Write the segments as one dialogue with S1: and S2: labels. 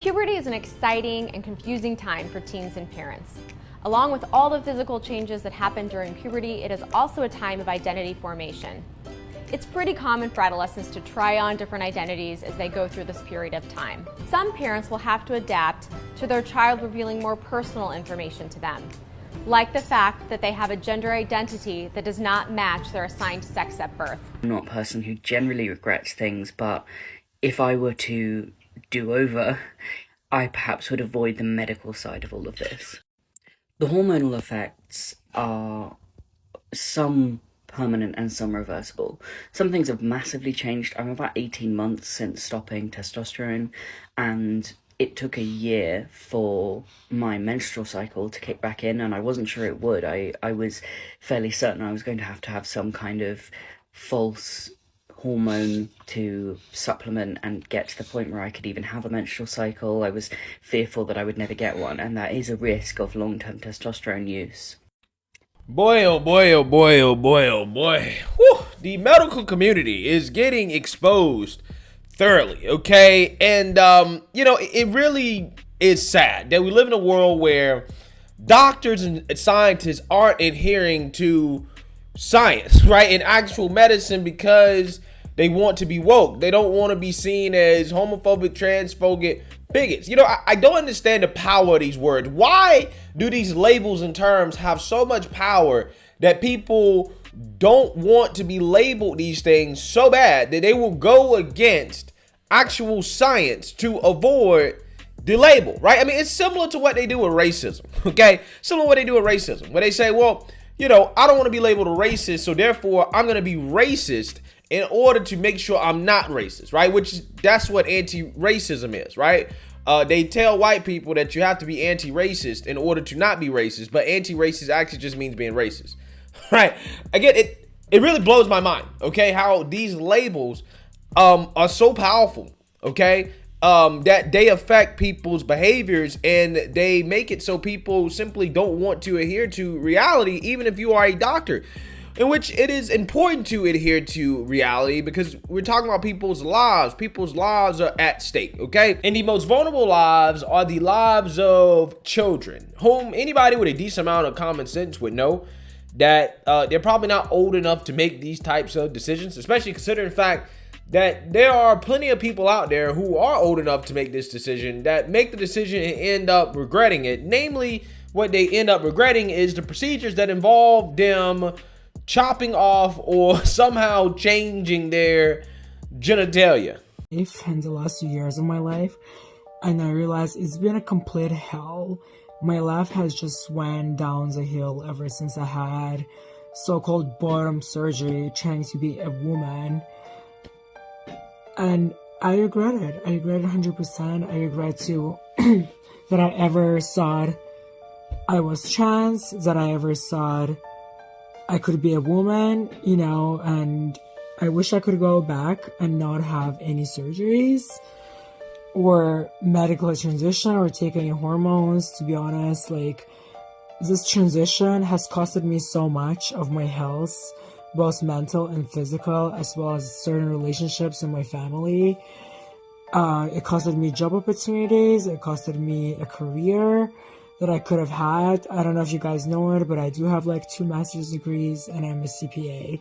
S1: Puberty is an exciting and confusing time for teens and parents. Along with all the physical changes that happen during puberty, it is also a time of identity formation. It's pretty common for adolescents to try on different identities as they go through this period of time. Some parents will have to adapt to their child revealing more personal information to them, like the fact that they have a gender identity that does not match their assigned sex at birth.
S2: I'm not a person who generally regrets things, but if I were to do over, I perhaps would avoid the medical side of all of this. The hormonal effects are some permanent and some reversible. Some things have massively changed. I'm about 18 months since stopping testosterone, and it took a year for my menstrual cycle to kick back in, and I wasn't sure it would. I was fairly certain I was going to have some kind of false hormone to supplement and get to the point where I could even have a menstrual cycle. I was fearful that I would never get one, and that is a risk of long-term testosterone use.
S3: Boy, oh boy, oh boy, oh boy, oh boy. Whew. The medical community is getting exposed thoroughly, okay? And, it really is sad that we live in a world where doctors and scientists aren't adhering to science, right? In actual medicine, because they want to be woke. They don't want to be seen as homophobic, transphobic bigots. I don't understand the power of these words. Why do these labels and terms have so much power that people don't want to be labeled these things so bad that they will go against actual science to avoid the label, right? I mean, it's similar to what they do with racism, okay? Similar to what they do with racism, where they say, well, I don't want to be labeled a racist, so therefore I'm going to be racist in order to make sure I'm not racist, right? That's what anti-racism is, right? They tell white people that you have to be anti-racist in order to not be racist, but anti-racist actually just means being racist, right? Again, it really blows my mind, okay, how these labels are so powerful, okay, that they affect people's behaviors, and they make it so people simply don't want to adhere to reality, even if you are a doctor. In which it is important to adhere to reality, because we're talking about people's lives. People's lives are at stake, okay? And the most vulnerable lives are the lives of children, whom anybody with a decent amount of common sense would know that they're probably not old enough to make these types of decisions, especially considering the fact that there are plenty of people out there who are old enough to make this decision, that make the decision and end up regretting it. Namely, what they end up regretting is the procedures that involve them chopping off or somehow changing their genitalia.
S4: In the last 2 years of my life, and I realized it's been a complete hell. My life has just went down the hill ever since I had so-called bottom surgery trying to be a woman. And I regret it. I regret it 100%. I regret too that I ever thought I was trans, that I ever thought I could be a woman, and I wish I could go back and not have any surgeries or medical transition or take any hormones. To be honest, this transition has costed me so much of my health, both mental and physical, as well as certain relationships in my family. It costed me job opportunities. It costed me a career that I could have had. I don't know if you guys know it, but I do have 2 master's degrees and I'm a CPA.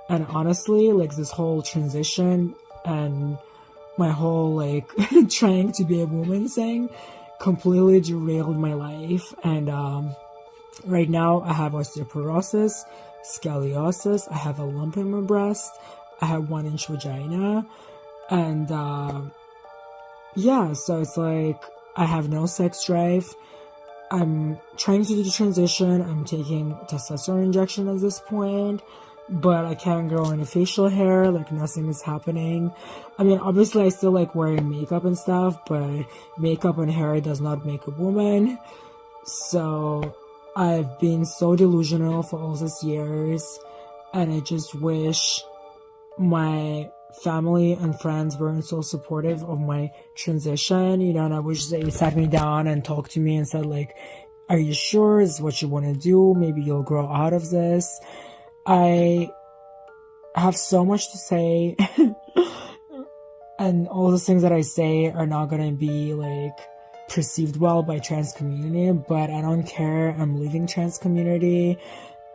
S4: And honestly, this whole transition and my whole trying to be a woman thing completely derailed my life. And right now I have osteoporosis, scoliosis, I have a lump in my breast, I have 1-inch vagina, and so it's I have no sex drive. I'm trying to do the transition. I'm taking testosterone injection at this point, but I can't grow any facial hair. Nothing is happening. I mean, obviously I still wearing makeup and stuff, but makeup and hair does not make a woman. So I've been so delusional for all these years, and I just wish my family and friends weren't so supportive of my transition, and I wish they sat me down and talked to me and said are you sure this is what you want to do? Maybe you'll grow out of this. I have so much to say and all those things that I say are not gonna be like perceived well by trans community, but I don't care. I'm leaving trans community.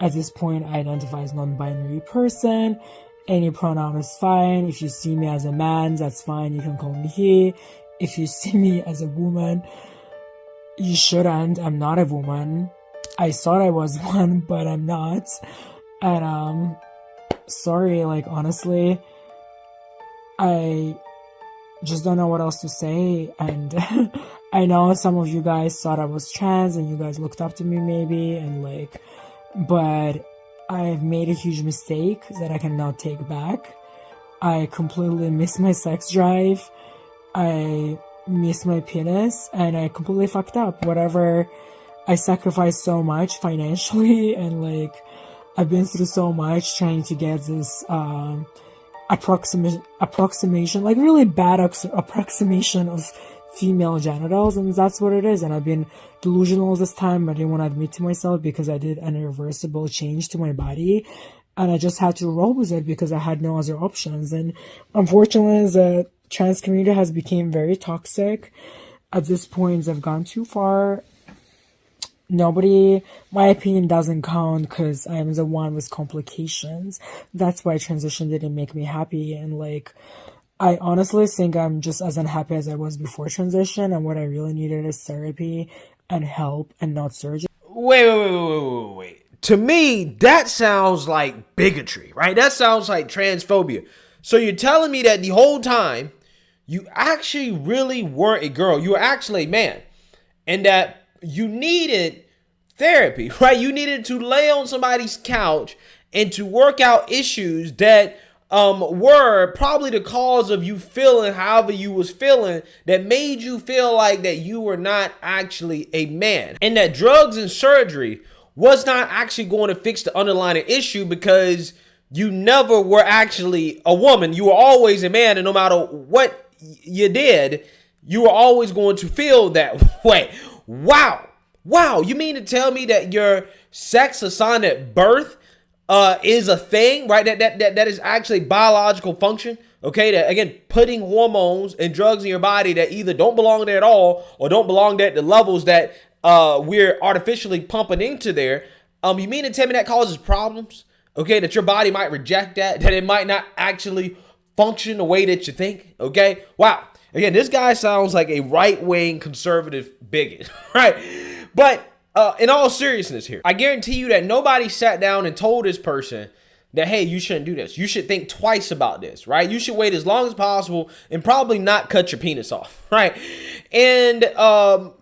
S4: At this point, I identify as non-binary person. Any pronoun is fine. If you see me as a man, that's fine. You can call me he. If you see me as a woman, you shouldn't. I'm not a woman. I thought I was one, but I'm not. And sorry, like honestly, I just don't know what else to say. And I know some of you guys thought I was trans and you guys looked up to me maybe, and like, but I've made a huge mistake that I cannot take back. I completely miss my sex drive. I miss my penis, and I completely fucked up. Whatever, I sacrificed so much financially, and like, I've been through so much trying to get this approximation, like really bad approximation of female genitals, and that's what it is. And I've been delusional this time. I didn't want to admit to myself because I did an irreversible change to my body, and I just had to roll with it because I had no other options. And unfortunately, the trans community has become very toxic. At this point, they've gone too far. My opinion doesn't count because I'm the one with complications. That's why transition didn't make me happy. And like, I honestly think I'm just as unhappy as I was before transition, and what I really needed is therapy and help and not surgery.
S3: Wait. To me, that sounds like bigotry, right? That sounds like transphobia. So you're telling me that the whole time you actually really were a girl, you were actually a man, and that you needed therapy, right? You needed to lay on somebody's couch and to work out issues that were probably the cause of you feeling however you was feeling, that made you feel like that you were not actually a man, and that drugs and surgery was not actually going to fix the underlying issue because you never were actually a woman. You were always a man, and no matter what you did, you were always going to feel that way. Wow. You mean to tell me that your sex assigned at birth is a thing, right? That is actually biological function. Okay, that again, putting hormones and drugs in your body that either don't belong there at all or don't belong there at the levels that we're artificially pumping into there. You mean to tell me that causes problems? Okay, that your body might reject that it might not actually function the way that you think. Okay, wow. Again, this guy sounds like a right-wing conservative bigot, right? But in all seriousness here, I guarantee you that nobody sat down and told this person that, hey, you shouldn't do this. You should think twice about this, right? You should wait as long as possible and probably not cut your penis off, right? And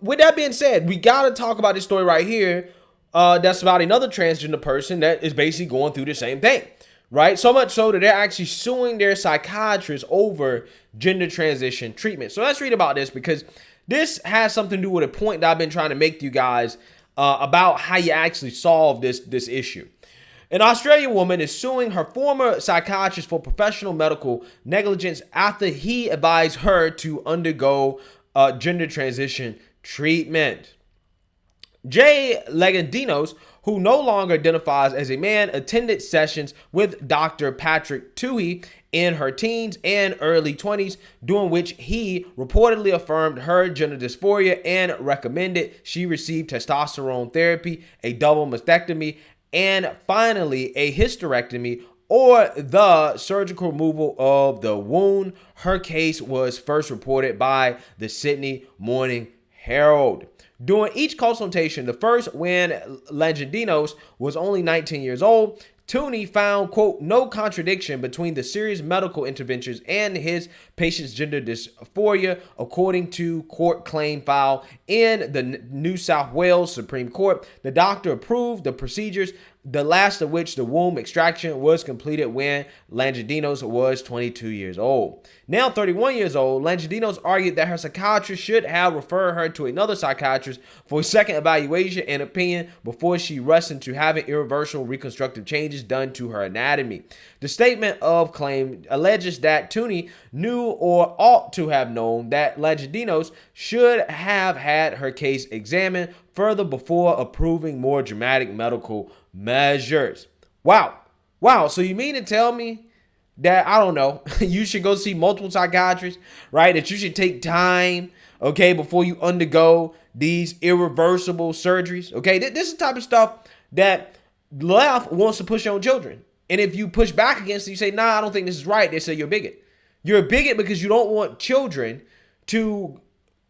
S3: with that being said, we got to talk about this story right here. That's about another transgender person that is basically going through the same thing, right? So much so that they're actually suing their psychiatrist over gender transition treatment. So let's read about this because this has something to do with a point that I've been trying to make to you guys about how you actually solve this issue. An Australian woman is suing her former psychiatrist for professional medical negligence after he advised her to undergo gender transition treatment. Jay Legandinos, who no longer identifies as a man, attended sessions with Dr. Patrick Toohey in her teens and early 20s, during which he reportedly affirmed her gender dysphoria and recommended she receive testosterone therapy, a double mastectomy, and finally a hysterectomy or the surgical removal of the wound. Her case was first reported by the Sydney Morning Herald. During each consultation, the first when Legandinos was only 19 years old, Tooney found, quote, no contradiction between the serious medical interventions and his patient's gender dysphoria, according to court claim file in the New South Wales Supreme Court. The doctor approved the procedures, the last of which, the womb extraction, was completed when Legandinos was 22 years old. Now 31 years old, Legandinos argued that her psychiatrist should have referred her to another psychiatrist for a second evaluation and opinion before she rushed into having irreversible reconstructive changes done to her anatomy. The statement of claim alleges that Tooney knew or ought to have known that Legandinos should have had her case examined further before approving more dramatic medical measures. Wow. So you mean to tell me that, I don't know, you should go see multiple psychiatrists, right? That you should take time, okay, before you undergo these irreversible surgeries, okay? This is the type of stuff that left wants to push on children. And if you push back against it, you say, nah, I don't think this is right, they say you're a bigot. You're a bigot because you don't want children to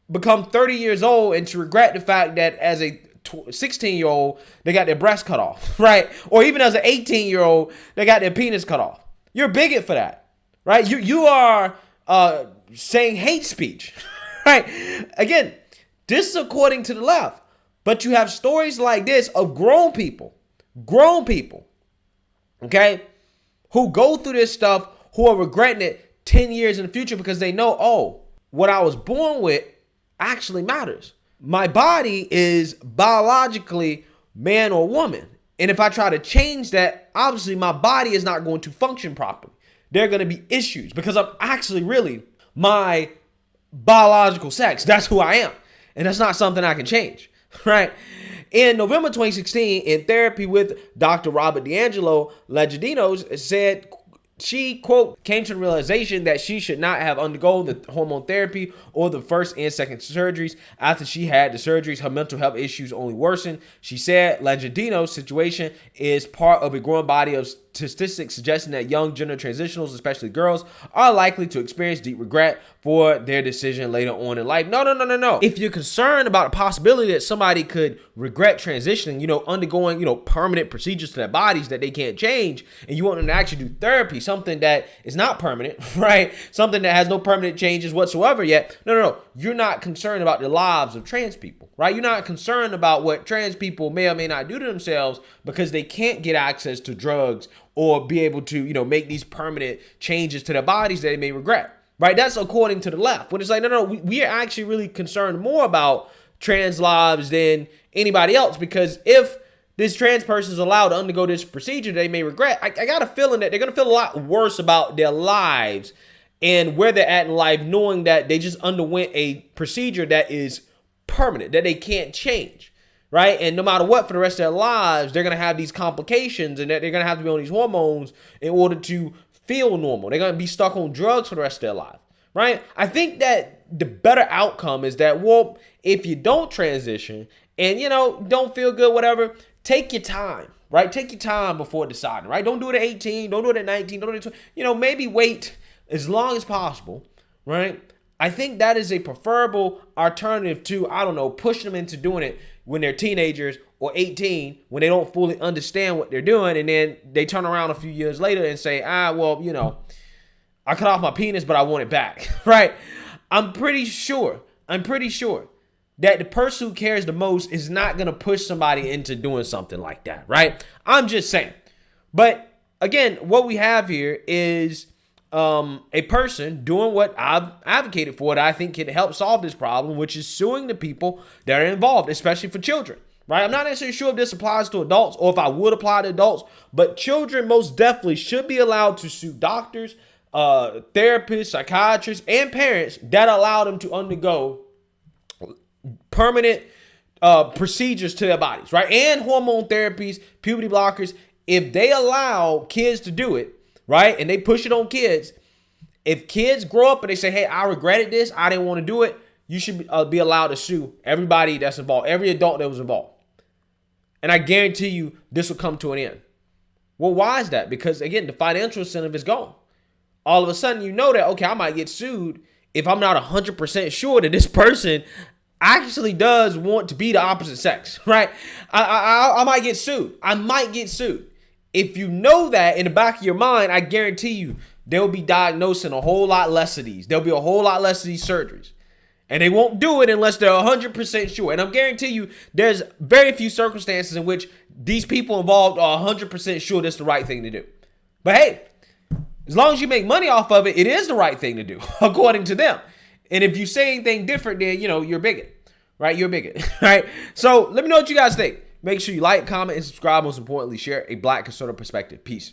S3: become 30 years old and to regret the fact that as a 16-year-old, they got their breast cut off, right? Or even as an 18-year-old, they got their penis cut off. You're a bigot for that, right? You are saying hate speech, right? Again, this is according to the left. But you have stories like this of grown people, okay, who go through this stuff, who are regretting it 10 years in the future because they know, oh, what I was born with actually matters. My body is biologically man or woman. And if I try to change that, obviously my body is not going to function properly. There are going to be issues because I'm actually really my biological sex. That's who I am. And that's not something I can change, right? In November 2016, in therapy with Dr. Robert D'Angelo, Legidinos said she, quote, came to the realization that she should not have undergone the hormone therapy or the first and second surgeries. After she had the surgeries, her mental health issues only worsened. She said Legidinos' situation is part of a growing body of statistics suggesting that young gender transitionals, especially girls, are likely to experience deep regret for their decision later on in life. No. If you're concerned about the possibility that somebody could regret transitioning, undergoing, permanent procedures to their bodies that they can't change, and you want them to actually do therapy, something that is not permanent, right? Something that has no permanent changes whatsoever yet. No. You're not concerned about the lives of trans people, right? You're not concerned about what trans people may or may not do to themselves because they can't get access to drugs or be able to, make these permanent changes to their bodies that they may regret, right? That's according to the left. When it's like, no, we are actually really concerned more about trans lives than anybody else, because if this trans person is allowed to undergo this procedure they may regret, I got a feeling that they're going to feel a lot worse about their lives and where they're at in life, knowing that they just underwent a procedure that is permanent, that they can't change. Right. And no matter what, for the rest of their lives, they're going to have these complications and that they're going to have to be on these hormones in order to feel normal. They're going to be stuck on drugs for the rest of their life. Right. I think that the better outcome is that, well, if you don't transition and, don't feel good, whatever, take your time. Right. Take your time before deciding. Right. Don't do it at 18. Don't do it at 19. Don't do it at 20. Maybe wait as long as possible. Right. I think that is a preferable alternative to, pushing them into doing it when they're teenagers or 18, when they don't fully understand what they're doing. And then they turn around a few years later and say, I cut off my penis, but I want it back. Right. I'm pretty sure that the person who cares the most is not going to push somebody into doing something like that. Right. I'm just saying. But again, what we have here is a person doing what I've advocated for that I think can help solve this problem, which is suing the people that are involved, especially for children, right? I'm not necessarily sure if this applies to adults or if I would apply to adults, but children most definitely should be allowed to sue doctors, therapists, psychiatrists, and parents that allow them to undergo permanent procedures to their bodies, right? And hormone therapies, puberty blockers. If they allow kids to do it, right, and they push it on kids, if kids grow up and they say, hey, I regretted this, I didn't want to do it, you should be allowed to sue everybody that's involved, every adult that was involved. And I guarantee you this will come to an end. Well, why is that? Because, again, the financial incentive is gone. All of a sudden, that, okay, I might get sued if I'm not 100% sure that this person actually does want to be the opposite sex, right? I might get sued. I might get sued. If you know that in the back of your mind, I guarantee you they'll be diagnosing a whole lot less of these. There'll be a whole lot less of these surgeries. And they won't do it unless they're 100% sure. And I'm guarantee you there's very few circumstances in which these people involved are 100% sure that's the right thing to do. But hey, as long as you make money off of it, it is the right thing to do, according to them. And if you say anything different, then, you're a bigot, right? You're a bigot, right? So let me know what you guys think. Make sure you like, comment, and subscribe. Most importantly, share a Black conservative perspective. Peace.